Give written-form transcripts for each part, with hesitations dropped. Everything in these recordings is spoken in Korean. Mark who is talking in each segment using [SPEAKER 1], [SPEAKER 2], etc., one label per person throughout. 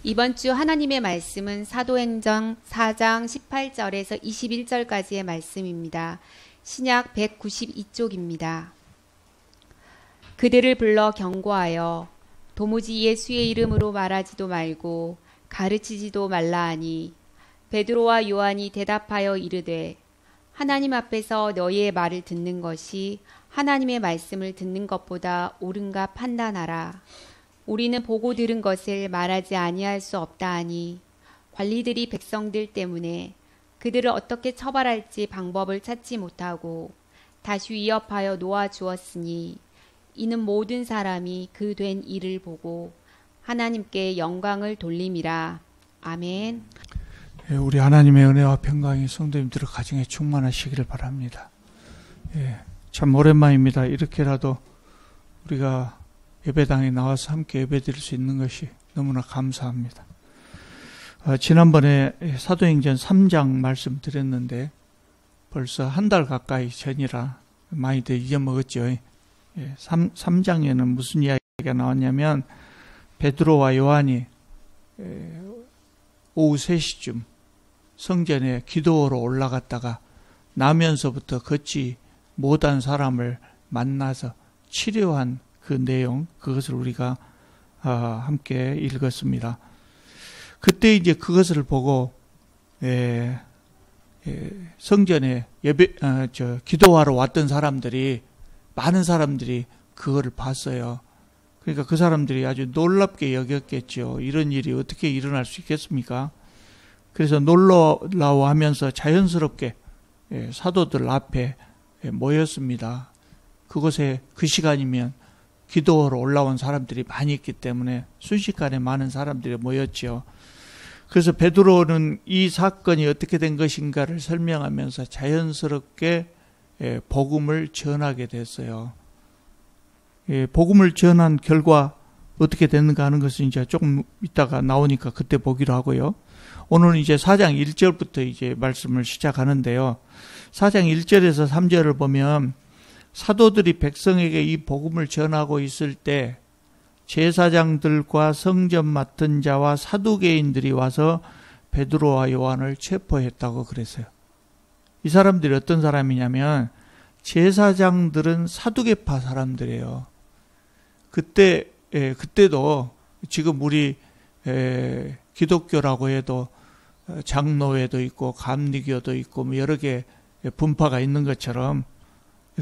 [SPEAKER 1] 이번 주 하나님의 말씀은 사도행전 4장 18절에서 21절까지의 말씀입니다. 신약 192쪽입니다. 그들을 불러 경고하여 도무지 예수의 이름으로 말하지도 말고 가르치지도 말라 하니 베드로와 요한이 대답하여 이르되 하나님 앞에서 너희의 말을 듣는 것이 하나님의 말씀을 듣는 것보다 옳은가 판단하라. 우리는 보고 들은 것을 말하지 아니할 수 없다 하니 관리들이 백성들 때문에 그들을 어떻게 처벌할지 방법을 찾지 못하고 다시 위협하여 놓아주었으니 이는 모든 사람이 그 된 일을 보고 하나님께 영광을 돌림이라. 아멘.
[SPEAKER 2] 우리 하나님의 은혜와 평강이 성도님들의 가정에 충만하시기를 바랍니다. 참 오랜만입니다. 이렇게라도 우리가 예배당에 나와서 함께 예배드릴 수 있는 것이 너무나 감사합니다. 지난번에 사도행전 3장 말씀드렸는데 벌써 한 달 가까이 전이라 많이들 잊어먹었죠. 3장에는 무슨 이야기가 나왔냐면 베드로와 요한이 오후 3시쯤 성전에 기도하러 올라갔다가 나면서부터 걷지 못한 사람을 만나서 치료한 그 내용, 그것을 우리가 함께 읽었습니다. 그때 이제 그것을 보고 성전에 기도하러 왔던 사람들이, 많은 사람들이 그거를 봤어요. 그러니까 그 사람들이 아주 놀랍게 여겼겠죠. 이런 일이 어떻게 일어날 수 있겠습니까? 그래서 놀라워하면서 자연스럽게 사도들 앞에 모였습니다. 그곳에 그 시간이면 기도하러 올라온 사람들이 많이 있기 때문에 순식간에 많은 사람들이 모였죠. 그래서 베드로는 이 사건이 어떻게 된 것인가를 설명하면서 자연스럽게 복음을 전하게 됐어요. 복음을 전한 결과 어떻게 됐는가 하는 것은 이제 조금 이따가 나오니까 그때 보기로 하고요. 오늘은 이제 4장 1절부터 이제 말씀을 시작하는데요. 4장 1절에서 3절을 보면 사도들이 백성에게 이 복음을 전하고 있을 때 제사장들과 성전 맡은 자와 사두개인들이 와서 베드로와 요한을 체포했다고 그랬어요. 이 사람들이 어떤 사람이냐면 제사장들은 사두개파 사람들이에요. 그때도 지금 우리 기독교라고 해도 장로회도 있고 감리교도 있고 뭐 여러 개 분파가 있는 것처럼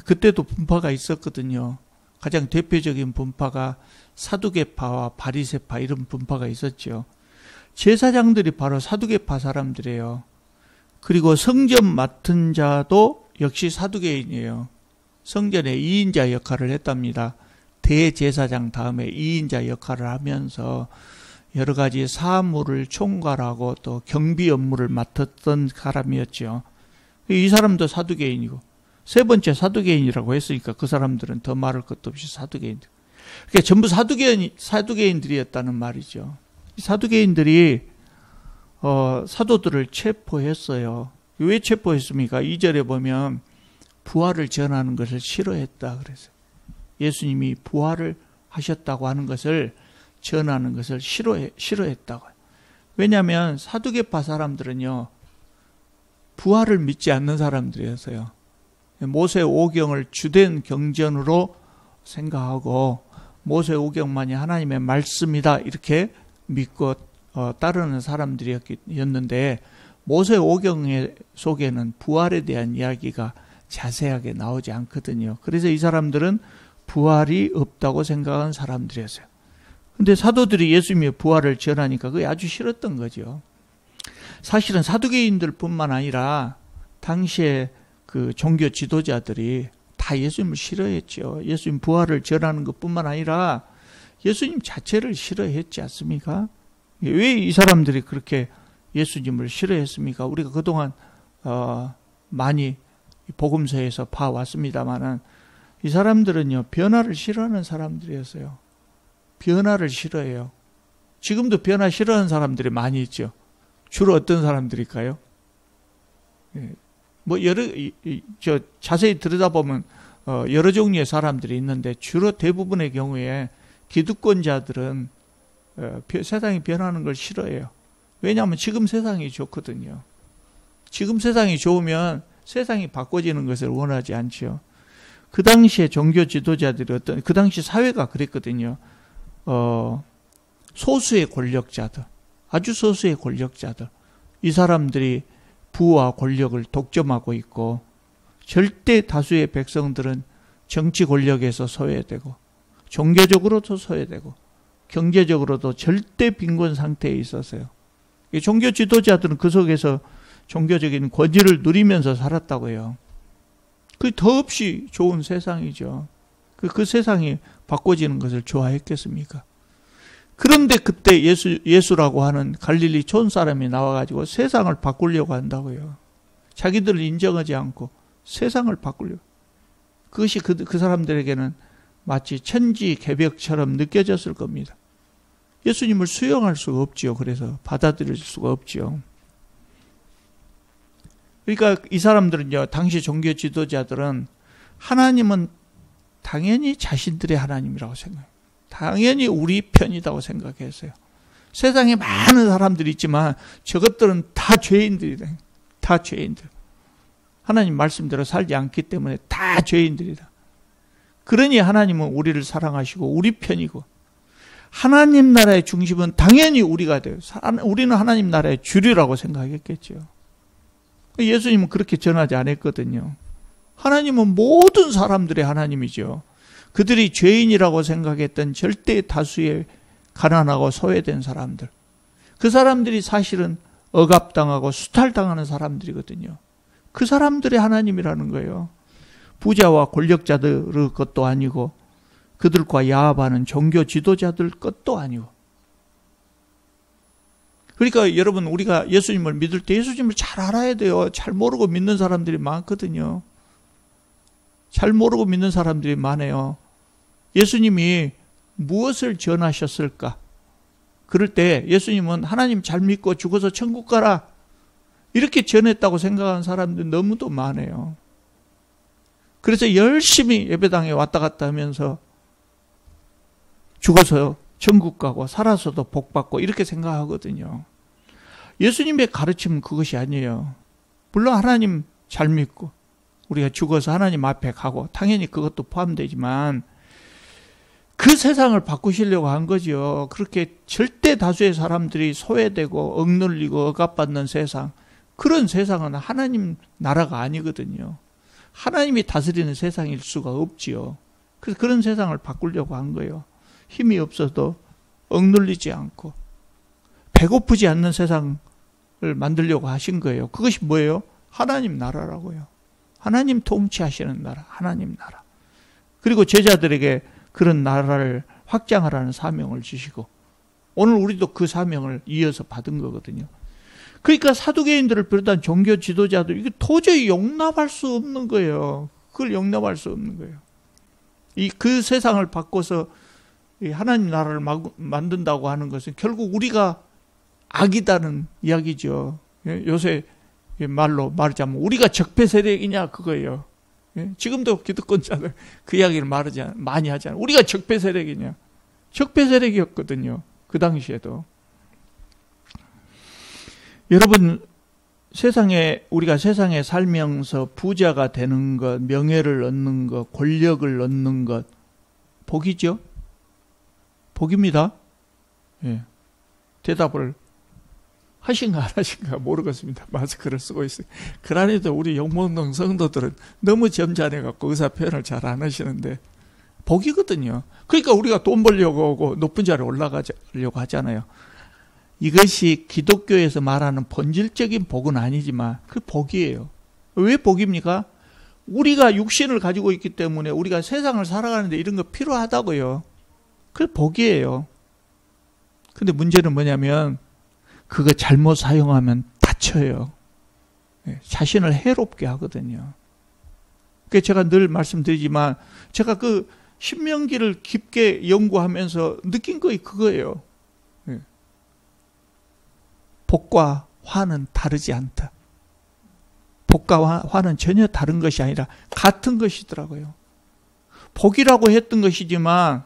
[SPEAKER 2] 그때도 분파가 있었거든요. 가장 대표적인 분파가 사두개파와 바리새파 이런 분파가 있었죠. 제사장들이 바로 사두개파 사람들이에요. 그리고 성전 맡은 자도 역시 사두개인이에요. 성전의 2인자 역할을 했답니다. 대제사장 다음에 2인자 역할을 하면서 여러 가지 사물을 총괄하고 또 경비 업무를 맡았던 사람이었죠. 이 사람도 사두개인이고 세 번째 사두개인이라고 했으니까 그 사람들은 더 말할 것도 없이 사두개인들. 그러니까 전부 사두개인들이었다는 말이죠. 사두개인들이 사도들을 체포했어요. 왜 체포했습니까? 2절에 보면 부활을 전하는 것을 싫어했다 그랬어요. 예수님이 부활을 하셨다고 하는 것을 전하는 것을 싫어했다고. 왜냐하면 사두개파 사람들은요 부활을 믿지 않는 사람들이었어요. 모세 오경을 주된 경전으로 생각하고 모세 오경만이 하나님의 말씀이다 이렇게 믿고 따르는 사람들이었는데 모세 오경 속에는 부활에 대한 이야기가 자세하게 나오지 않거든요. 그래서 이 사람들은 부활이 없다고 생각한 사람들이었어요. 근데 사도들이 예수님의 부활을 전하니까 그게 아주 싫었던 거죠. 사실은 사두개인들뿐만 아니라 당시에 그 종교 지도자들이 다 예수님을 싫어했죠. 예수님 부활을 전하는 것뿐만 아니라 예수님 자체를 싫어했지 않습니까? 왜 이 사람들이 그렇게 예수님을 싫어했습니까? 우리가 그동안 많이 복음서에서 봐왔습니다마는 이 사람들은요 변화를 싫어하는 사람들이었어요. 변화를 싫어해요. 지금도 변화 싫어하는 사람들이 많이 있죠. 주로 어떤 사람들일까요? 뭐 자세히 들여다보면 여러 종류의 사람들이 있는데 주로 대부분의 경우에 기득권자들은 세상이 변하는 걸 싫어해요. 왜냐하면 지금 세상이 좋거든요. 지금 세상이 좋으면 세상이 바꿔지는 것을 원하지 않죠. 그 당시에 종교 지도자들이 그 당시 사회가 그랬거든요. 소수의 권력자들, 아주 소수의 권력자들, 이 사람들이 부와 권력을 독점하고 있고, 절대 다수의 백성들은 정치 권력에서 소외되고, 종교적으로도 소외되고, 경제적으로도 절대 빈곤 상태에 있었어요. 종교 지도자들은 그 속에서 종교적인 권위를 누리면서 살았다고 해요. 그 더없이 좋은 세상이죠. 그 세상이 바꿔지는 것을 좋아했겠습니까? 그런데 그때 예수라고 하는 갈릴리 촌 사람이 나와가지고 세상을 바꾸려고 한다고요. 자기들을 인정하지 않고 세상을 바꾸려고. 그것이 그 사람들에게는 마치 천지개벽처럼 느껴졌을 겁니다. 예수님을 수용할 수가 없지요. 그래서 받아들일 수가 없지요. 그러니까 이 사람들은요, 당시 종교 지도자들은 하나님은 당연히 자신들의 하나님이라고 생각해요. 당연히 우리 편이라고 생각했어요. 세상에 많은 사람들이 있지만 저것들은 다 죄인들이다. 다 죄인들. 하나님 말씀대로 살지 않기 때문에 다 죄인들이다. 그러니 하나님은 우리를 사랑하시고 우리 편이고, 하나님 나라의 중심은 당연히 우리가 돼요. 우리는 하나님 나라의 주류라고 생각했겠죠. 예수님은 그렇게 전하지 않았거든요. 하나님은 모든 사람들의 하나님이죠. 그들이 죄인이라고 생각했던 절대 다수의 가난하고 소외된 사람들, 그 사람들이 사실은 억압당하고 수탈당하는 사람들이거든요. 그 사람들의 하나님이라는 거예요. 부자와 권력자들의 것도 아니고, 그들과 야합하는 종교 지도자들 것도 아니고. 그러니까 여러분, 우리가 예수님을 믿을 때 예수님을 잘 알아야 돼요. 잘 모르고 믿는 사람들이 많거든요. 잘 모르고 믿는 사람들이 많아요. 예수님이 무엇을 전하셨을까? 그럴 때 예수님은 하나님 잘 믿고 죽어서 천국 가라, 이렇게 전했다고 생각하는 사람들 너무도 많아요. 그래서 열심히 예배당에 왔다 갔다 하면서 죽어서 천국 가고 살아서도 복 받고 이렇게 생각하거든요. 예수님의 가르침은 그것이 아니에요. 물론 하나님 잘 믿고 우리가 죽어서 하나님 앞에 가고 당연히 그것도 포함되지만, 그 세상을 바꾸시려고 한 거죠. 그렇게 절대 다수의 사람들이 소외되고 억눌리고 억압받는 세상, 그런 세상은 하나님 나라가 아니거든요. 하나님이 다스리는 세상일 수가 없지요. 그래서 그런 세상을 바꾸려고 한 거예요. 힘이 없어도 억눌리지 않고 배고프지 않는 세상을 만들려고 하신 거예요. 그것이 뭐예요? 하나님 나라라고요. 하나님 통치하시는 나라, 하나님 나라. 그리고 제자들에게 그런 나라를 확장하라는 사명을 주시고, 오늘 우리도 그 사명을 이어서 받은 거거든요. 그러니까 사두개인들을 비롯한 종교 지도자들, 이게 도저히 용납할 수 없는 거예요. 그걸 용납할 수 없는 거예요. 그 세상을 바꿔서 하나님 나라를 만든다고 하는 것은 결국 우리가 악이다는 이야기죠. 요새 말로 말하자면 우리가 적폐 세력이냐 그거예요. 지금도 기득권자들 그 이야기를 많이 하잖아요. 우리가 적폐 세력이냐. 적폐 세력이었거든요. 그 당시에도. 여러분, 우리가 세상에 살면서 부자가 되는 것, 명예를 얻는 것, 권력을 얻는 것, 복이죠? 복입니다. 예. 대답을 하신가 안 하신가 모르겠습니다. 마스크를 쓰고 있어요. 그러니도 우리 용몽동 성도들은 너무 점잖해갖고 의사 표현을 잘 안 하시는데, 복이거든요. 그러니까 우리가 돈 벌려고 하고 높은 자리에 올라가려고 하잖아요. 이것이 기독교에서 말하는 본질적인 복은 아니지만 그 복이에요. 왜 복입니까? 우리가 육신을 가지고 있기 때문에 우리가 세상을 살아가는데 이런 거 필요하다고요. 그 복이에요. 근데 문제는 뭐냐면 그거 잘못 사용하면 다쳐요. 자신을 해롭게 하거든요. 그래서 제가 늘 말씀드리지만, 제가 그 신명기를 깊게 연구하면서 느낀 거이 그거예요. 복과 화는 다르지 않다. 복과 화는 전혀 다른 것이 아니라 같은 것이더라고요. 복이라고 했던 것이지만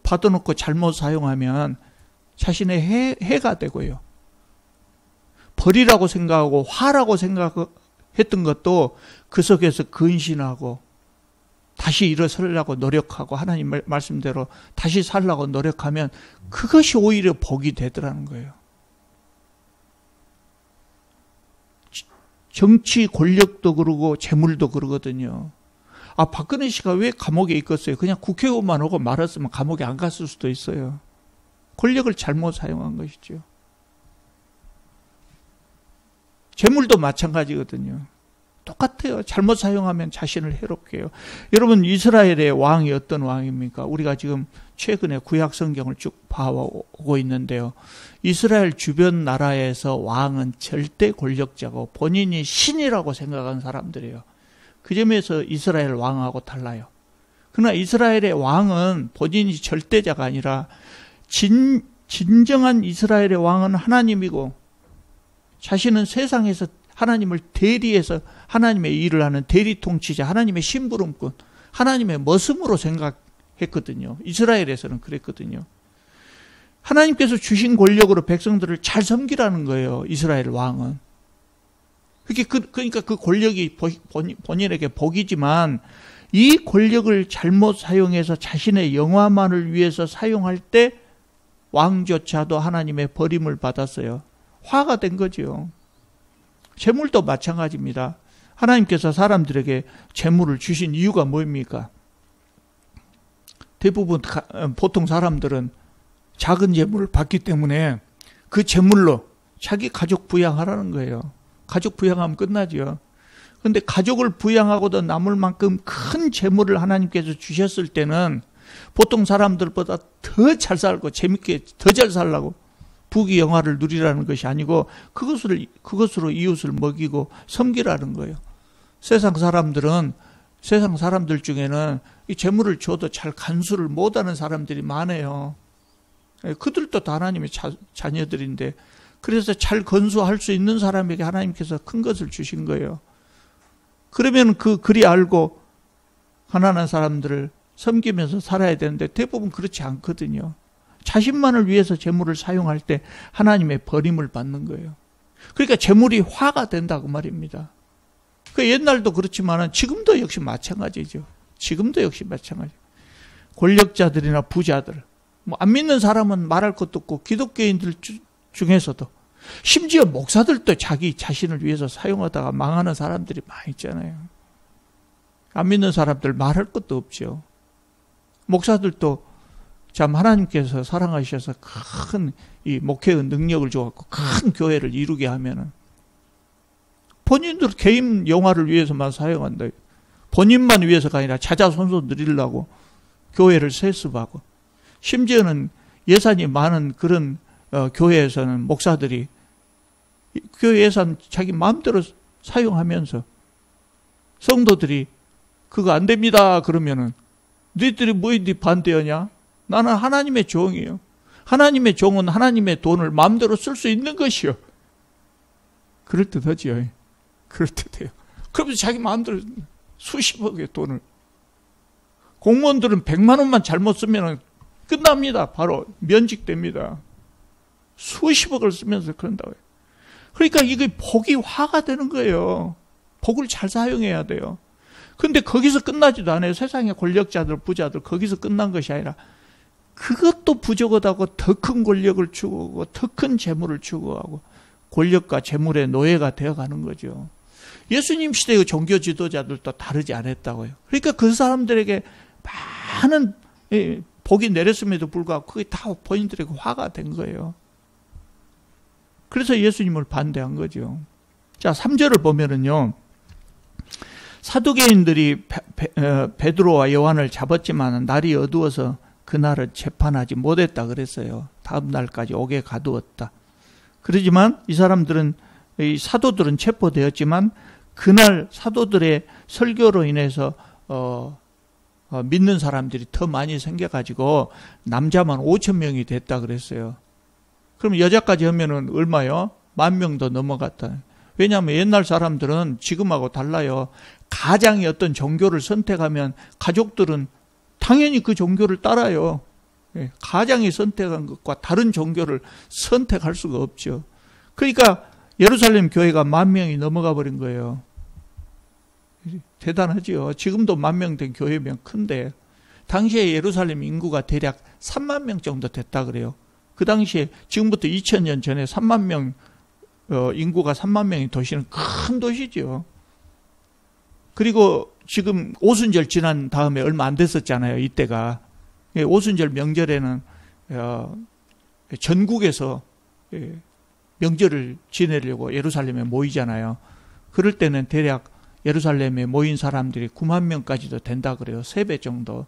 [SPEAKER 2] 받아놓고 잘못 사용하면 자신의 해가 되고요. 벌이라고 생각하고 화라고 생각했던 것도 그 속에서 근신하고 다시 일어서려고 노력하고 하나님 말씀대로 다시 살려고 노력하면 그것이 오히려 복이 되더라는 거예요. 정치 권력도 그러고 재물도 그러거든요. 박근혜 씨가 왜 감옥에 있겠어요? 그냥 국회의원만 하고 말았으면 감옥에 안 갔을 수도 있어요. 권력을 잘못 사용한 것이죠. 재물도 마찬가지거든요. 똑같아요. 잘못 사용하면 자신을 해롭게 해요. 여러분, 이스라엘의 왕이 어떤 왕입니까? 우리가 지금 최근에 구약 성경을 쭉 봐오고 있는데요. 이스라엘 주변 나라에서 왕은 절대 권력자고 본인이 신이라고 생각하는 사람들이에요. 그 점에서 이스라엘 왕하고 달라요. 그러나 이스라엘의 왕은 본인이 절대자가 아니라 진정한 이스라엘의 왕은 하나님이고 자신은 세상에서 하나님을 대리해서 하나님의 일을 하는 대리 통치자, 하나님의 심부름꾼, 하나님의 머슴으로 생각했거든요. 이스라엘에서는 그랬거든요. 하나님께서 주신 권력으로 백성들을 잘 섬기라는 거예요. 이스라엘 왕은. 그러니까 그 권력이 본인에게 복이지만 이 권력을 잘못 사용해서 자신의 영화만을 위해서 사용할 때 왕조차도 하나님의 버림을 받았어요. 화가 된 거죠. 재물도 마찬가지입니다. 하나님께서 사람들에게 재물을 주신 이유가 뭡니까? 대부분 보통 사람들은 작은 재물을 받기 때문에 그 재물로 자기 가족 부양하라는 거예요. 가족 부양하면 끝나죠. 그런데 가족을 부양하고도 남을 만큼 큰 재물을 하나님께서 주셨을 때는 보통 사람들보다 더 잘 살고 재밌게 더 잘 살라고 부귀 영화를 누리라는 것이 아니고 그것으로 이웃을 먹이고 섬기라는 거예요. 세상 사람들 중에는 이 재물을 줘도 잘 간수를 못하는 사람들이 많아요. 그들도 다 하나님의 자녀들인데 그래서 잘 건수할 수 있는 사람에게 하나님께서 큰 것을 주신 거예요. 그러면 그리 알고 가난한 사람들을 섬기면서 살아야 되는데 대부분 그렇지 않거든요. 자신만을 위해서 재물을 사용할 때 하나님의 버림을 받는 거예요. 그러니까 재물이 화가 된다고 말입니다. 그 옛날도 그렇지만 지금도 역시 마찬가지죠. 지금도 역시 마찬가지. 권력자들이나 부자들, 안 믿는 사람은 말할 것도 없고 기독교인들 중에서도 심지어 목사들도 자기 자신을 위해서 사용하다가 망하는 사람들이 많이 있잖아요. 안 믿는 사람들 말할 것도 없죠. 목사들도 참 하나님께서 사랑하셔서 큰 이 목회의 능력을 줘갖고 큰 교회를 이루게 하면은 본인들 개인 영화를 위해서만 사용한다. 본인만 위해서가 아니라 자자손손 누리려고 교회를 세습하고 심지어는 예산이 많은 그런 교회에서는 목사들이 교회 예산 자기 마음대로 사용하면서 성도들이 그거 안 됩니다 그러면은 너희들이 뭐니 반대하냐? 나는 하나님의 종이에요. 하나님의 종은 하나님의 돈을 마음대로 쓸 수 있는 것이요. 그럴듯하지요. 그럴듯해요. 그러면서 자기 마음대로 수십억의 돈을. 공무원들은 100만 원만 잘못 쓰면 끝납니다. 바로 면직됩니다. 수십억을 쓰면서 그런다고요. 그러니까 이게 복이 화가 되는 거예요. 복을 잘 사용해야 돼요. 근데 거기서 끝나지도 않아요. 세상의 권력자들, 부자들 거기서 끝난 것이 아니라 그것도 부족하다고 더 큰 권력을 추구하고 더 큰 재물을 추구하고 권력과 재물의 노예가 되어가는 거죠. 예수님 시대의 종교 지도자들도 다르지 않았다고요. 그러니까 그 사람들에게 많은 복이 내렸음에도 불구하고 그게 다 본인들에게 화가 된 거예요. 그래서 예수님을 반대한 거죠. 자, 3절을 보면은요. 사두개인들이 베드로와 요한을 잡았지만 날이 어두워서 그날은 재판하지 못했다 그랬어요. 다음 날까지 옥에 가두었다. 그러지만 이 사도들은 체포되었지만 그날 사도들의 설교로 인해서 믿는 사람들이 더 많이 생겨가지고 남자만 5,000명이 됐다 그랬어요. 그럼 여자까지 하면은 얼마요? 10,000명도 넘어갔다. 왜냐하면 옛날 사람들은 지금하고 달라요. 가장이 어떤 종교를 선택하면 가족들은 당연히 그 종교를 따라요. 가장이 선택한 것과 다른 종교를 선택할 수가 없죠. 그러니까 예루살렘 교회가 10,000명이 넘어가 버린 거예요. 대단하죠. 지금도 10,000명 된 교회면 큰데 당시에 예루살렘 인구가 대략 30,000명 정도 됐다 그래요. 그 당시에 지금부터 2000년 전에 30,000명 인구가 30,000명인 도시는 큰 도시죠. 그리고 지금 오순절 지난 다음에 얼마 안 됐었잖아요. 이때가 오순절 명절에는 전국에서 명절을 지내려고 예루살렘에 모이잖아요. 그럴 때는 대략 예루살렘에 모인 사람들이 90,000명까지도 된다 그래요. 3배 정도.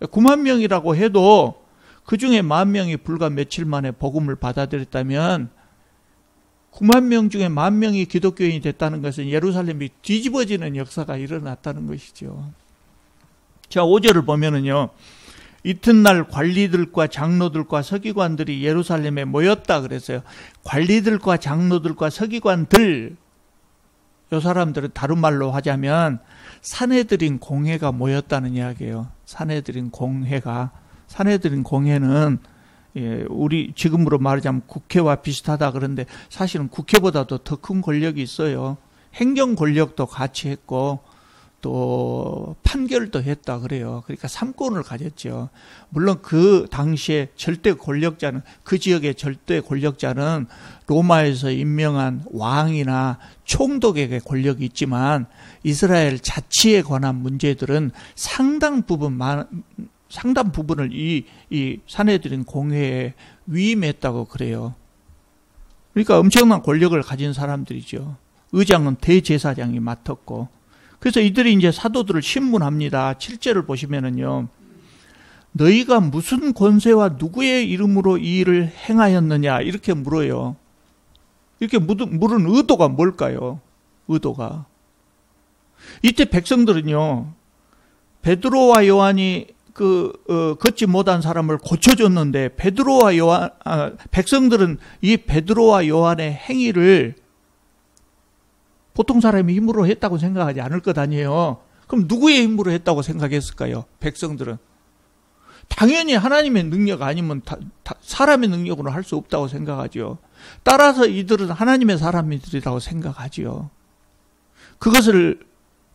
[SPEAKER 2] 90,000명이라고 해도 그 중에 10,000명이 불과 며칠 만에 복음을 받아들였다면 90,000명 중에 10,000명이 기독교인이 됐다는 것은 예루살렘이 뒤집어지는 역사가 일어났다는 것이죠. 자, 5절을 보면은요. 이튿날 관리들과 장로들과 서기관들이 예루살렘에 모였다 그랬어요. 관리들과 장로들과 서기관들, 이 사람들은 다른 말로 하자면 산헤드린 공회가 모였다는 이야기예요. 산헤드린 공회가. 산헤드린 공회는 우리 지금으로 말하자면 국회와 비슷하다 그런데 사실은 국회보다도 더 큰 권력이 있어요. 행정 권력도 같이 했고 또 판결도 했다 그래요. 그러니까 삼권을 가졌죠. 물론 그 당시에 절대 권력자는, 그 지역의 절대 권력자는 로마에서 임명한 왕이나 총독에게 권력이 있지만 이스라엘 자치에 관한 문제들은 상당 부분을 이 산헤드린 공회에 위임했다고 그래요. 그러니까 엄청난 권력을 가진 사람들이죠. 의장은 대제사장이 맡았고, 그래서 이들이 이제 사도들을 신문합니다. 7절을 보시면은요, 너희가 무슨 권세와 누구의 이름으로 이 일을 행하였느냐 이렇게 물어요. 이렇게 물은 의도가 뭘까요? 의도가 이때 백성들은요, 베드로와 요한이 걷지 못한 사람을 고쳐줬는데 백성들은 이 베드로와 요한의 행위를 보통 사람의 힘으로 했다고 생각하지 않을 것 아니에요. 그럼 누구의 힘으로 했다고 생각했을까요? 백성들은 당연히 하나님의 능력 아니면 사람의 능력으로 할 수 없다고 생각하죠. 따라서 이들은 하나님의 사람들이라고 생각하죠. 그것을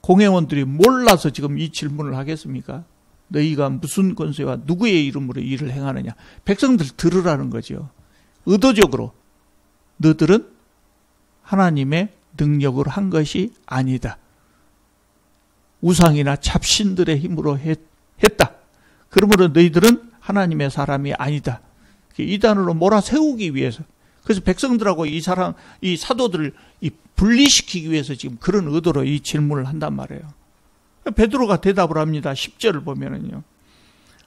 [SPEAKER 2] 공회원들이 몰라서 지금 이 질문을 하겠습니까? 너희가 무슨 권세와 누구의 이름으로 일을 행하느냐. 백성들 들으라는 거죠. 의도적으로 너들은 하나님의 능력으로 한 것이 아니다. 우상이나 잡신들의 힘으로 했다. 그러므로 너희들은 하나님의 사람이 아니다. 이단으로 몰아세우기 위해서. 그래서 백성들하고 이 사도들을 분리시키기 위해서 지금 그런 의도로 이 질문을 한단 말이에요. 베드로가 대답을 합니다. 10절을 보면은요.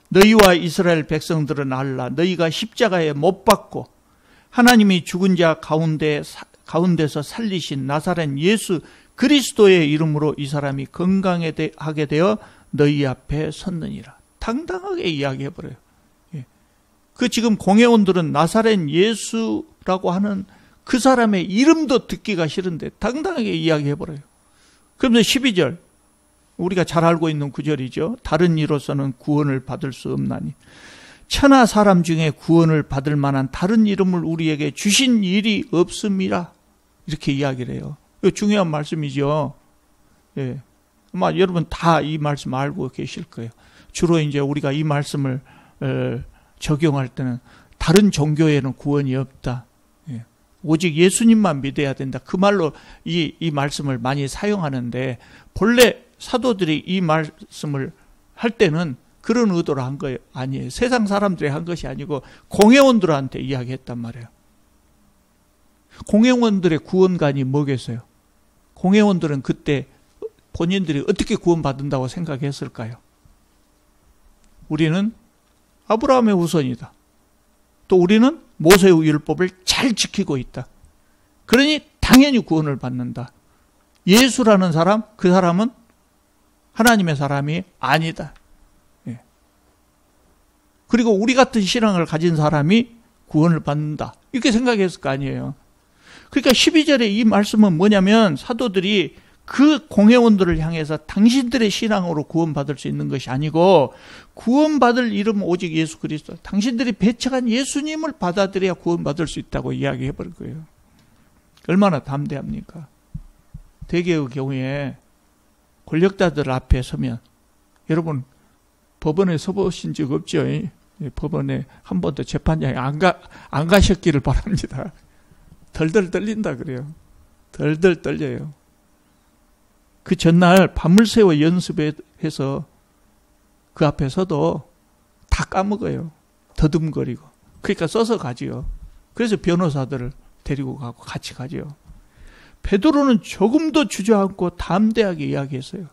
[SPEAKER 2] 너희와 이스라엘 백성들은 알라. 너희가 십자가에 못 박고 하나님이 죽은 자 가운데서 살리신 나사렛 예수 그리스도의 이름으로 이 사람이 건강하게 되어 너희 앞에 섰느니라. 당당하게 이야기해버려요. 그 지금 공회원들은 나사렛 예수라고 하는 그 사람의 이름도 듣기가 싫은데 당당하게 이야기해버려요. 그러면서 12절, 우리가 잘 알고 있는 구절이죠. 다른 이로서는 구원을 받을 수 없나니 천하 사람 중에 구원을 받을 만한 다른 이름을 우리에게 주신 일이 없음이라. 이렇게 이야기를 해요. 이거 중요한 말씀이죠. 예. 아마 여러분 다 이 말씀 알고 계실 거예요. 주로 이제 우리가 이 말씀을 적용할 때는 다른 종교에는 구원이 없다. 예. 오직 예수님만 믿어야 된다. 그 말로 이 말씀을 많이 사용하는데 본래 사도들이 이 말씀을 할 때는 그런 의도로 한 거 아니에요. 세상 사람들이 한 것이 아니고 공회원들한테 이야기했단 말이에요. 공회원들의 구원관이 뭐겠어요? 공회원들은 그때 본인들이 어떻게 구원받는다고 생각했을까요? 우리는 아브라함의 후손이다. 또 우리는 모세의 율법을 잘 지키고 있다. 그러니 당연히 구원을 받는다. 예수라는 사람, 그 사람은 하나님의 사람이 아니다. 예. 그리고 우리 같은 신앙을 가진 사람이 구원을 받는다. 이렇게 생각했을 거 아니에요. 그러니까 12절에 이 말씀은 뭐냐면 사도들이 그 공회원들을 향해서 당신들의 신앙으로 구원받을 수 있는 것이 아니고 구원받을 이름 오직 예수 그리스도, 당신들이 배척한 예수님을 받아들여야 구원받을 수 있다고 이야기해버릴 거예요. 얼마나 담대합니까? 대개의 경우에 권력자들 앞에 서면, 여러분 법원에 서보신 적 없죠? 법원에 한 번도 재판장에 안 가셨기를 바랍니다. 덜덜 떨린다 그래요. 덜덜 떨려요. 그 전날 밤을 새워 연습해서 그 앞에 서도 다 까먹어요. 더듬거리고. 그러니까 써서 가지요. 그래서 변호사들을 데리고 가고 같이 가지요. 베드로는 조금도 주저앉고 담대하게 이야기했어요.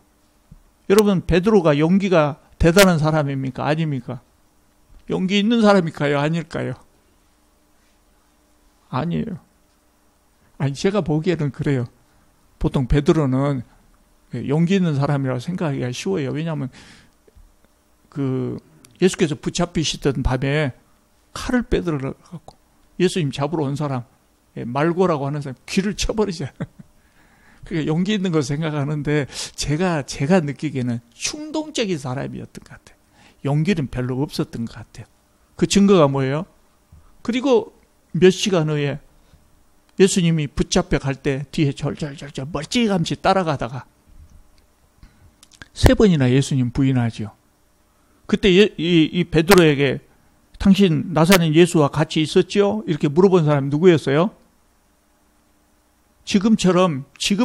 [SPEAKER 2] 여러분, 베드로가 용기가 대단한 사람입니까? 아닙니까? 용기 있는 사람일까요? 아닐까요? 아니에요. 아니, 제가 보기에는 그래요. 보통 베드로는 용기 있는 사람이라고 생각하기가 쉬워요. 왜냐하면 예수께서 붙잡히시던 밤에 칼을 빼들어갖고 예수님 잡으러 온 사람, 말고라고 하는 사람 귀를 쳐버리잖아요. 그러니까 용기 있는 걸 생각하는데 제가 느끼기에는 충동적인 사람이었던 것 같아요. 용기는 별로 없었던 것 같아요. 그 증거가 뭐예요? 그리고 몇 시간 후에 예수님이 붙잡혀 갈 때 뒤에 절절절절 멀찌감치 따라가다가 3번이나 예수님 부인하죠. 그때 이 베드로에게 당신 나사렛 예수와 같이 있었죠? 이렇게 물어본 사람이 누구였어요? 지금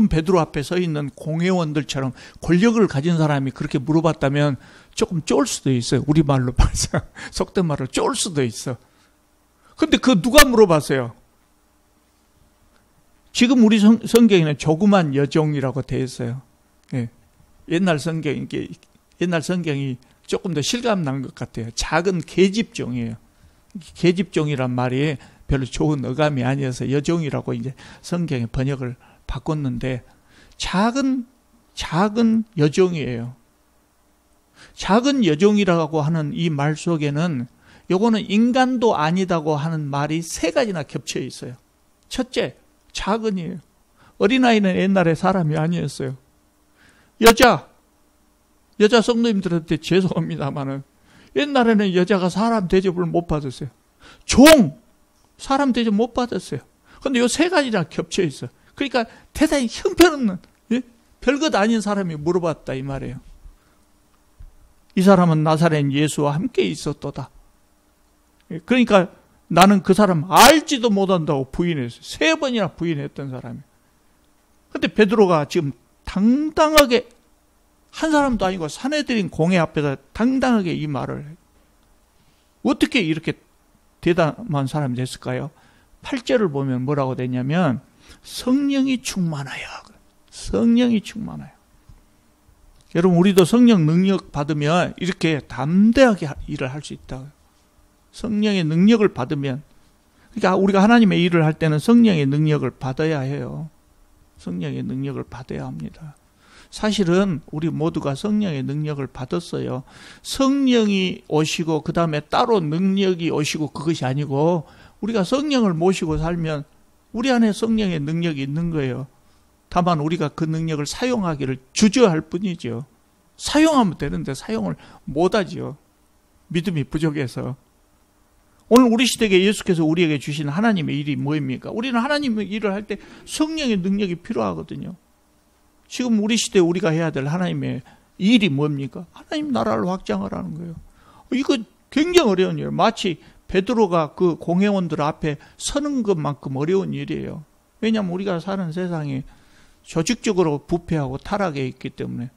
[SPEAKER 2] 베드로 앞에 서 있는 공회원들처럼 권력을 가진 사람이 그렇게 물어봤다면 조금 쫄 수도 있어요. 우리말로 말해서 속된 말로 쫄 수도 있어. 근데 누가 물어봤어요? 지금 우리 성경에는 조그만 여종이라고 되어 있어요. 예. 옛날 성경이 조금 더 실감난 것 같아요. 작은 계집종이에요. 계집종이란 말이 별로 좋은 어감이 아니어서 여종이라고 이제 성경의 번역을 바꿨는데, 작은 여종이에요. 작은 여종이라고 하는 이 말 속에는 요거는 인간도 아니다고 하는 말이 3가지나 겹쳐 있어요. 첫째, 작은이에요. 어린아이는 옛날에 사람이 아니었어요. 여자 성도님들한테 죄송합니다만은 옛날에는 여자가 사람 대접을 못 받았어요. 사람 대접 못 받았어요. 근데 요 3가지나 겹쳐 있어. 그러니까 대단히 형편없는, 별것 아닌 사람이 물어봤다 이 말이에요. 이 사람은 나사렛 예수와 함께 있었도다. 그러니까 나는 그 사람 알지도 못한다고 부인했어요. 3번이나 부인했던 사람이에요. 근데 베드로가 지금 당당하게, 한 사람도 아니고 사내들인 공회 앞에서 당당하게 이 말을 해요. 어떻게 이렇게 대담한 사람이 됐을까요? 8절을 보면 뭐라고 되냐면 성령이 충만하여. 성령이 충만하여. 여러분, 우리도 성령 능력 받으면 이렇게 담대하게 일을 할 수 있다. 성령의 능력을 받으면, 그러니까 우리가 하나님의 일을 할 때는 성령의 능력을 받아야 해요. 성령의 능력을 받아야 합니다. 사실은 우리 모두가 성령의 능력을 받았어요. 성령이 오시고 그 다음에 따로 능력이 오시고 그것이 아니고 우리가 성령을 모시고 살면 우리 안에 성령의 능력이 있는 거예요. 다만 우리가 그 능력을 사용하기를 주저할 뿐이죠. 사용하면 되는데 사용을 못하지요. 믿음이 부족해서. 오늘 우리 시대에 예수께서 우리에게 주신 하나님의 일이 뭐입니까? 우리는 하나님의 일을 할 때 성령의 능력이 필요하거든요. 지금 우리 시대에 우리가 해야 될 하나님의 일이 뭡니까? 하나님 나라를 확장하라는 거예요. 이거 굉장히 어려운 일이에요. 마치 베드로가 그 공회원들 앞에 서는 것만큼 어려운 일이에요. 왜냐하면 우리가 사는 세상이 조직적으로 부패하고 타락해 있기 때문에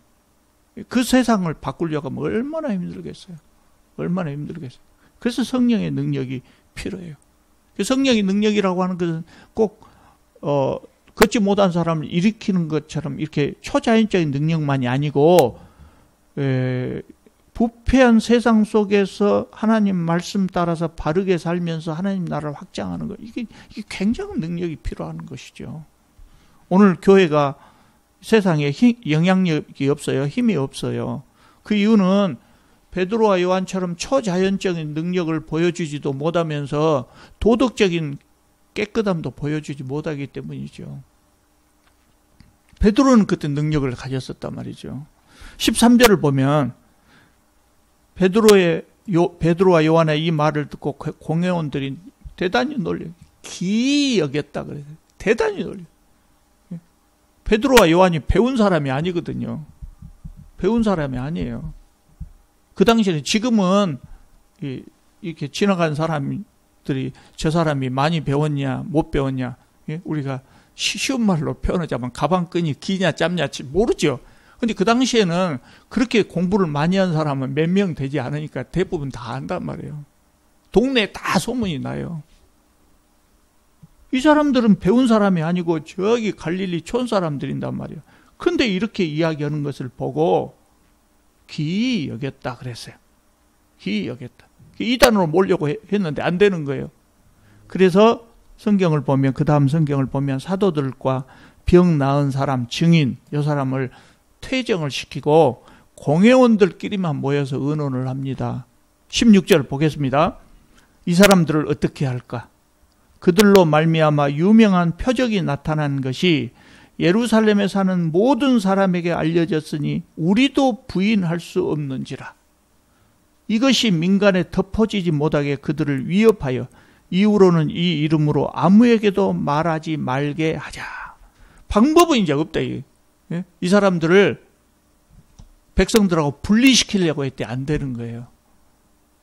[SPEAKER 2] 그 세상을 바꾸려고 하면 얼마나 힘들겠어요. 얼마나 힘들겠어요. 그래서 성령의 능력이 필요해요. 성령의 능력이라고 하는 것은 꼭 걷지 못한 사람을 일으키는 것처럼 이렇게 초자연적인 능력만이 아니고 부패한 세상 속에서 하나님 말씀 따라서 바르게 살면서 하나님 나라를 확장하는 것, 이게 굉장한 능력이 필요한 것이죠. 오늘 교회가 세상에 영향력이 없어요. 힘이 없어요. 그 이유는 베드로와 요한처럼 초자연적인 능력을 보여주지도 못하면서 도덕적인 깨끗함도 보여주지 못하기 때문이죠. 베드로는 그때 능력을 가졌었단 말이죠. 13절을 보면 베드로와 요한의 이 말을 듣고 공회원들이 대단히 놀려 기이 여겼다 그래요. 대단히 놀려. 베드로와 요한이 배운 사람이 아니거든요. 배운 사람이 아니에요. 그 당시에는, 지금은 이렇게 지나간 사람들이 저 사람이 많이 배웠냐 못 배웠냐, 우리가 쉬운 말로 표현하자면 가방끈이 기냐 짧냐 모르죠. 근데 그 당시에는 그렇게 공부를 많이 한 사람은 몇 명 되지 않으니까 대부분 다 안단 말이에요. 동네에 다 소문이 나요. 이 사람들은 배운 사람이 아니고 저기 갈릴리 촌 사람들인단 말이에요. 근데 이렇게 이야기하는 것을 보고 기이 여겼다 그랬어요. 기이 여겼다. 이단으로 몰려고 했는데 안 되는 거예요. 그래서 성경을 보면, 그 다음 성경을 보면 사도들과 병 나은 사람, 증인, 이 사람을 퇴정을 시키고 공회원들끼리만 모여서 의논을 합니다. 16절 보겠습니다. 이 사람들을 어떻게 할까? 그들로 말미암아 유명한 표적이 나타난 것이 예루살렘에 사는 모든 사람에게 알려졌으니 우리도 부인할 수 없는지라. 이것이 민간에 덮어지지 못하게 그들을 위협하여 이후로는 이 이름으로 아무에게도 말하지 말게 하자. 방법은 이제 없다. 이 사람들을 백성들하고 분리시키려고 했대. 안 되는 거예요.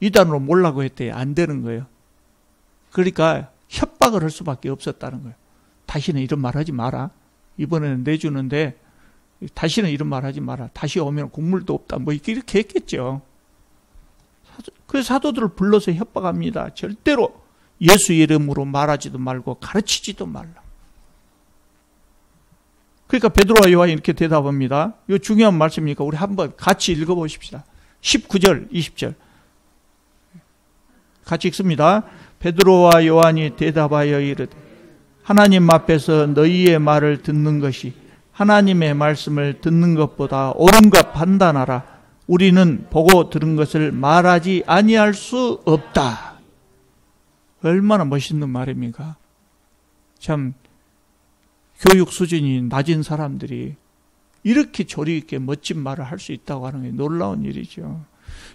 [SPEAKER 2] 이단으로 몰라고 했대. 안 되는 거예요. 그러니까 협박을 할 수밖에 없었다는 거예요. 다시는 이런 말 하지 마라. 이번에는 내주는데 다시는 이런 말 하지 마라. 다시 오면 국물도 없다. 뭐 이렇게 했겠죠. 그래서 사도들을 불러서 협박합니다. 절대로 예수 이름으로 말하지도 말고 가르치지도 말라. 그러니까 베드로와 요한이 이렇게 대답합니다. 이거 중요한 말씀이니까 우리 한번 같이 읽어보십시다. 19절, 20절. 같이 읽습니다. 베드로와 요한이 대답하여 이르되 하나님 앞에서 너희의 말을 듣는 것이 하나님의 말씀을 듣는 것보다 옳은가 판단하라. 우리는 보고 들은 것을 말하지 아니할 수 없다. 얼마나 멋있는 말입니까? 참 교육 수준이 낮은 사람들이 이렇게 조리 있게 멋진 말을 할 수 있다고 하는 게 놀라운 일이죠.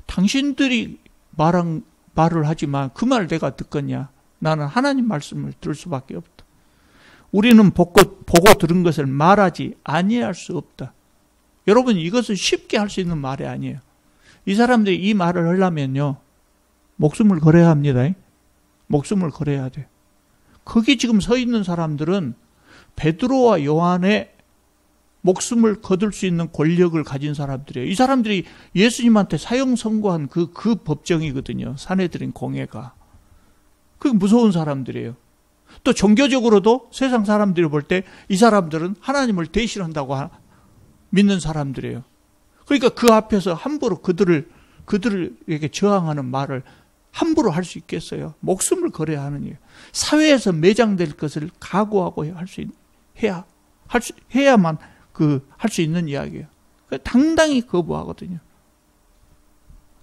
[SPEAKER 2] 당신들이 말을 하지만 그 말 내가 듣겠냐? 나는 하나님 말씀을 들을 수밖에 없다. 우리는 보고 들은 것을 말하지 아니할 수 없다. 여러분, 이것은 쉽게 할 수 있는 말이 아니에요. 이 사람들이 이 말을 하려면요, 목숨을 걸어야 합니다. 목숨을 걸어야 돼. 거기 지금 서 있는 사람들은 베드로와 요한의 목숨을 거둘 수 있는 권력을 가진 사람들이에요. 이 사람들이 예수님한테 사형 선고한 그 법정이거든요. 사내들인 공회가. 그게 무서운 사람들이에요. 또 종교적으로도 세상 사람들이 볼 때 이 사람들은 하나님을 대신한다고 믿는 사람들이에요. 그러니까 그 앞에서 함부로 그들에게 저항하는 말을 함부로 할 수 있겠어요? 목숨을 걸어야 하는 일. 사회에서 매장될 것을 각오하고 해야만 할 수 있는 이야기예요. 당당히 거부하거든요.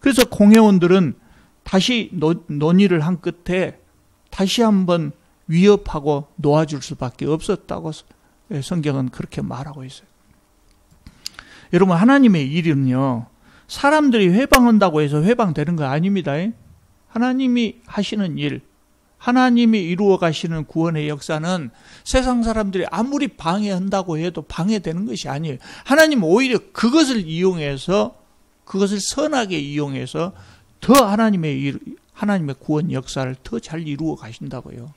[SPEAKER 2] 그래서 공회원들은 다시 논의를 한 끝에 다시 한번 위협하고 놓아줄 수밖에 없었다고 성경은 그렇게 말하고 있어요. 여러분, 하나님의 일은요, 사람들이 회방한다고 해서 회방되는 거 아닙니다. 하나님이 하시는 일, 하나님이 이루어 가시는 구원의 역사는 세상 사람들이 아무리 방해한다고 해도 방해되는 것이 아니에요. 하나님은 오히려 그것을 선하게 이용해서 더 하나님의 구원 역사를 더 잘 이루어 가신다고요.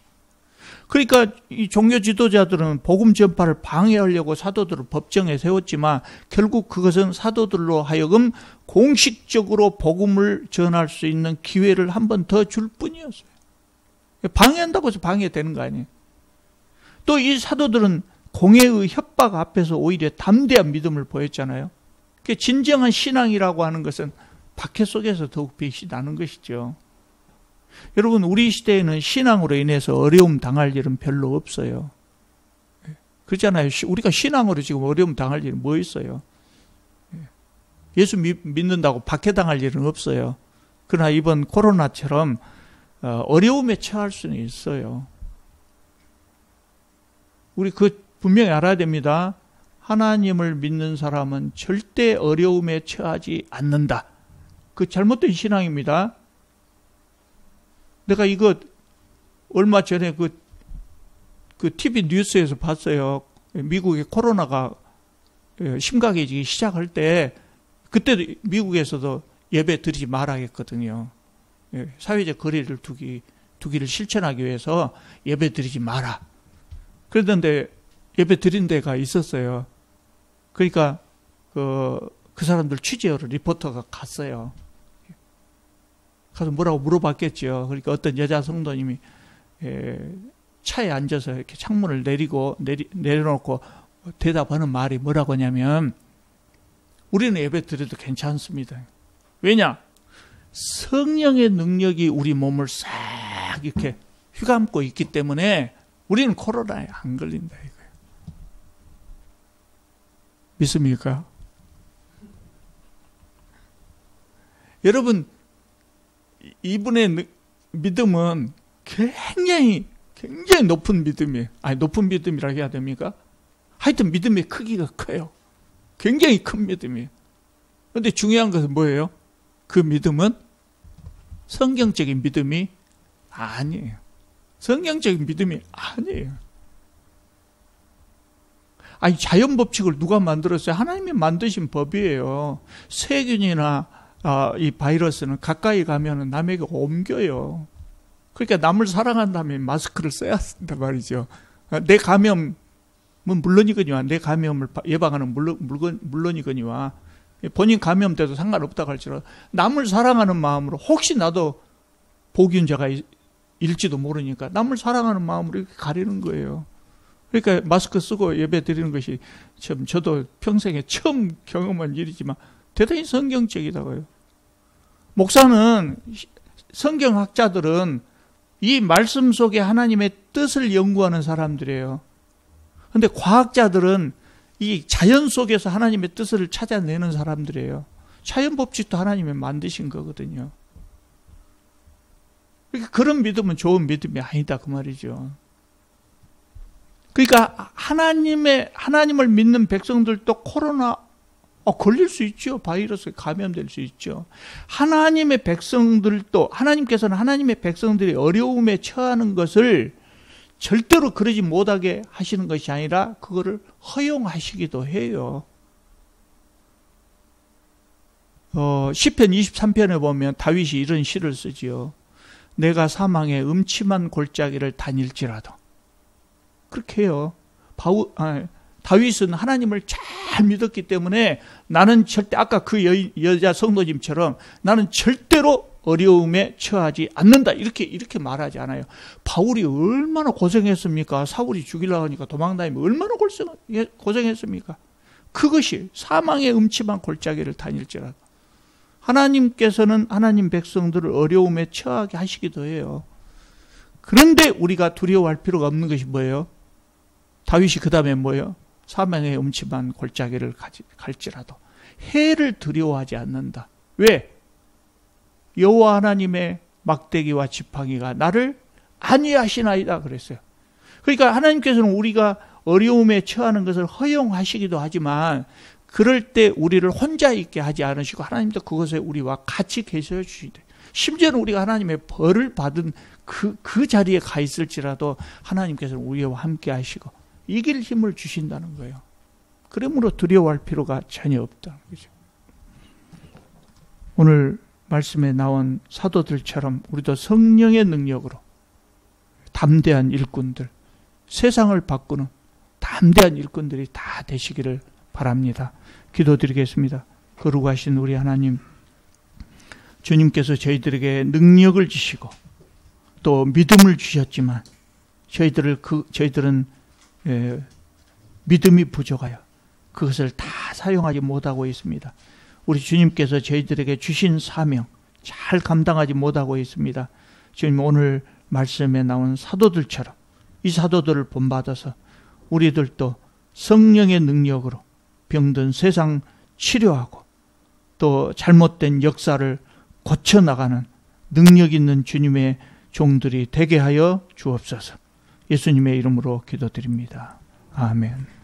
[SPEAKER 2] 그러니까 이 종교 지도자들은 복음 전파를 방해하려고 사도들을 법정에 세웠지만 결국 그것은 사도들로 하여금 공식적으로 복음을 전할 수 있는 기회를 한 번 더 줄 뿐이었어요. 방해한다고 해서 방해되는 거 아니에요. 또 이 사도들은 공회의 협박 앞에서 오히려 담대한 믿음을 보였잖아요. 진정한 신앙이라고 하는 것은 박해 속에서 더욱 빛이 나는 것이죠. 여러분, 우리 시대에는 신앙으로 인해서 어려움 당할 일은 별로 없어요. 그렇잖아요. 우리가 신앙으로 지금 어려움 당할 일은 뭐 있어요? 예수 믿는다고 박해당할 일은 없어요. 그러나 이번 코로나처럼 어려움에 처할 수는 있어요. 우리 분명히 알아야 됩니다. 하나님을 믿는 사람은 절대 어려움에 처하지 않는다. 그 잘못된 신앙입니다. 내가 이거 얼마 전에 그 TV 뉴스에서 봤어요. 미국의 코로나가 심각해지기 시작할 때, 그때도 미국에서도 예배 드리지 말아 했거든요. 사회적 거리를 두기를 실천하기 위해서 예배 드리지 마라. 그랬는데 예배 드린 데가 있었어요. 그러니까 그 사람들 취재하러 리포터가 갔어요. 가서 뭐라고 물어봤겠죠. 그러니까 어떤 여자 성도님이 차에 앉아서 이렇게 창문을 내려놓고 대답하는 말이 뭐라고 하냐면, 우리는 예배 드려도 괜찮습니다. 왜냐? 성령의 능력이 우리 몸을 싹 이렇게 휘감고 있기 때문에 우리는 코로나에 안 걸린다 이거예요. 믿습니까? 여러분, 이분의 믿음은 굉장히 높은 믿음이에요. 아니, 높은 믿음이라고 해야 됩니까? 하여튼 믿음의 크기가 커요. 굉장히 큰 믿음이에요. 그런데 중요한 것은 뭐예요? 그 믿음은 성경적인 믿음이 아니에요. 성경적인 믿음이 아니에요. 아니, 자연 법칙을 누가 만들었어요? 하나님이 만드신 법이에요. 세균이나 이 바이러스는 가까이 가면 남에게 옮겨요. 그러니까 남을 사랑한다면 마스크를 써야 한단 말이죠. 내 감염은 물론이거니와, 내 감염을 예방하는 물론이거니와, 본인 감염돼도 상관없다고 할지라도 남을 사랑하는 마음으로, 혹시 나도 보균자가 일지도 모르니까 남을 사랑하는 마음으로 이렇게 가리는 거예요. 그러니까 마스크 쓰고 예배 드리는 것이 참 저도 평생에 처음 경험한 일이지만 대단히 성경적이다고요. 목사는, 성경학자들은 이 말씀 속에 하나님의 뜻을 연구하는 사람들이에요. 그런데 과학자들은 이 자연 속에서 하나님의 뜻을 찾아내는 사람들이에요. 자연 법칙도 하나님이 만드신 거거든요. 그러니까 그런 믿음은 좋은 믿음이 아니다 그 말이죠. 그러니까 하나님을 믿는 백성들도 코로나 걸릴 수 있죠. 바이러스에 감염될 수 있죠. 하나님의 백성들도, 하나님께서는 하나님의 백성들이 어려움에 처하는 것을 절대로 그러지 못하게 하시는 것이 아니라 그거를 허용하시기도 해요. 시편 23편에 보면 다윗이 이런 시를 쓰지요. 내가 사망의 음침한 골짜기를 다닐지라도. 그렇게 해요. 다윗은 하나님을 잘 믿었기 때문에 나는 절대, 아까 그 여자 성도님처럼 나는 절대로 어려움에 처하지 않는다. 이렇게 말하지 않아요. 바울이 얼마나 고생했습니까? 사울이 죽이려고 하니까 도망다니면 얼마나 고생했습니까? 그것이 사망의 음침한 골짜기를 다닐지라도. 하나님께서는 하나님 백성들을 어려움에 처하게 하시기도 해요. 그런데 우리가 두려워할 필요가 없는 것이 뭐예요? 다윗이 그 다음에 뭐예요? 사망의 음침한 골짜기를 갈지라도 해를 두려워하지 않는다. 왜? 여호와 하나님의 막대기와 지팡이가 나를 안위하시나이다 그랬어요. 그러니까 하나님께서는 우리가 어려움에 처하는 것을 허용하시기도 하지만 그럴 때 우리를 혼자 있게 하지 않으시고 하나님도 그것에 우리와 같이 계셔 주시대. 심지어는 우리가 하나님의 벌을 받은 그 자리에 가 있을지라도 하나님께서는 우리와 함께 하시고 이길 힘을 주신다는 거예요. 그러므로 두려워할 필요가 전혀 없다는 거죠. 오늘 말씀에 나온 사도들처럼 우리도 성령의 능력으로 담대한 일꾼들, 세상을 바꾸는 담대한 일꾼들이 다 되시기를 바랍니다. 기도드리겠습니다. 거룩하신 우리 하나님, 주님께서 저희들에게 능력을 주시고 또 믿음을 주셨지만 저희들은 믿음이 부족하여 그것을 다 사용하지 못하고 있습니다. 우리 주님께서 저희들에게 주신 사명 잘 감당하지 못하고 있습니다. 주님, 오늘 말씀에 나온 사도들처럼 이 사도들을 본받아서 우리들도 성령의 능력으로 병든 세상 치료하고 또 잘못된 역사를 고쳐나가는 능력 있는 주님의 종들이 되게 하여 주옵소서. 예수님의 이름으로 기도드립니다. 아멘.